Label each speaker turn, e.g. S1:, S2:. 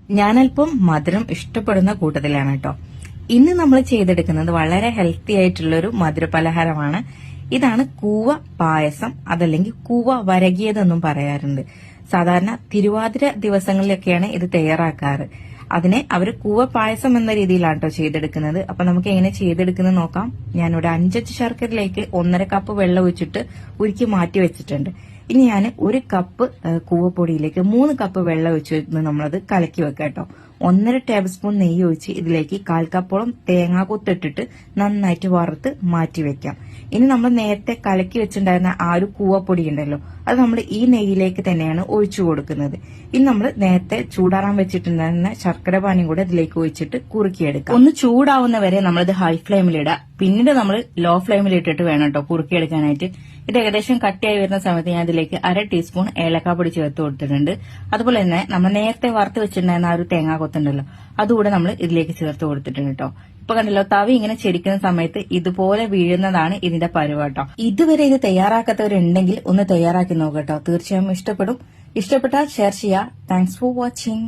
S1: ഞാനല്പം മധുരം ഇഷ്ടപ്പെടുന്ന കൂട്ടത്തിലാണ് കേട്ടോ. ഇന്ന് നമ്മൾ ചെയ്തെടുക്കുന്നത് വളരെ ഹെൽത്തി ആയിട്ടുള്ള ഒരു മധുരപലഹാരമാണ്. ഇതാണ് കൂവ പായസം, അതല്ലെങ്കിൽ കൂവ വരകിയതെന്നും പറയാറുണ്ട്. സാധാരണ തിരുവാതിര ദിവസങ്ങളിലൊക്കെയാണ് ഇത് തയ്യാറാക്കാറ്. അതിനെ അവർ കൂവ പായസം എന്ന രീതിയിലാണ് കേട്ടോ ചെയ്തെടുക്കുന്നത്. അപ്പൊ നമുക്ക് എങ്ങനെ ചെയ്തെടുക്കുന്നത് നോക്കാം. ഞാനിവിടെ 5 ശർക്കരയിലേക്ക് 1.5 കപ്പ് വെള്ളം ഒഴിച്ചിട്ട് ഉരുക്കി മാറ്റി വെച്ചിട്ടുണ്ട്. ഇനി ഞാൻ 1 കപ്പ് കൂവപ്പൊടിയിലേക്ക് 3 കപ്പ് വെള്ളം ഒഴിച്ച് നമ്മളത് കലക്കി വെക്കാം കേട്ടോ. 1.5 ടേബിൾ സ്പൂൺ നെയ്യ് ഒഴിച്ച് ഇതിലേക്ക് 1/4 കപ്പോളം തേങ്ങാക്കൊത്തിട്ടിട്ട് നന്നായിട്ട് വറുത്ത് മാറ്റി വെക്കാം. ഇനി നമ്മൾ നേരത്തെ കലക്കി വെച്ചിട്ടുണ്ടായിരുന്ന ആ ഒരു കൂവപ്പൊടി ഉണ്ടല്ലോ, അത് നമ്മൾ ഈ നെയ്യിലേക്ക് തന്നെയാണ് ഒഴിച്ചു കൊടുക്കുന്നത്. ഇനി നമ്മൾ നേരത്തെ ചൂടാറാൻ വെച്ചിട്ടുണ്ടായിരുന്ന ശർക്കര പാനിയും കൂടെ ഇതിലേക്ക് ഒഴിച്ചിട്ട് കുറുക്കിയെടുക്കാം. ഒന്ന് ചൂടാവുന്നവരെ നമ്മളിത് ഹൈ ഫ്ലെയിമിലിടാം. പിന്നീട് നമ്മൾ ലോ ഫ്ലെയിമിൽ ഇട്ടിട്ട് വേണം കേട്ടോ കുറുക്കിയെടുക്കാനായിട്ട്. ഇത് ഏകദേശം കട്ടിയായി വരുന്ന സമയത്ത് ഞാൻ ഇതിലേക്ക് 1/2 ടീസ്പൂൺ ഏലക്കാപ്പൊടി ചേർത്ത് കൊടുത്തിട്ടുണ്ട്. അതുപോലെ തന്നെ നമ്മൾ നേരത്തെ വറുത്ത് വെച്ചിട്ടുണ്ടായിരുന്ന ആ ഒരു തേങ്ങാക്കൊത്തുണ്ടല്ലോ, അതുകൂടെ നമ്മൾ ഇതിലേക്ക് ചേർത്ത് കൊടുത്തിട്ടുണ്ട് കേട്ടോ. ഇപ്പൊ കണ്ടല്ലോ, തവി ഇങ്ങനെ ചെരിക്കുന്ന സമയത്ത് ഇതുപോലെ വീഴുന്നതാണ് ഇതിന്റെ പരുവട്ടോ. ഇതുവരെ ഇത് തയ്യാറാക്കാത്തവരുണ്ടെങ്കിൽ ഒന്ന് തയ്യാറാക്കി നോക്കട്ടോ. തീർച്ചയായും ഇഷ്ടപ്പെടും. ഇഷ്ടപ്പെട്ടാൽ ഷെയർ ചെയ്യുക. Thanks for watching.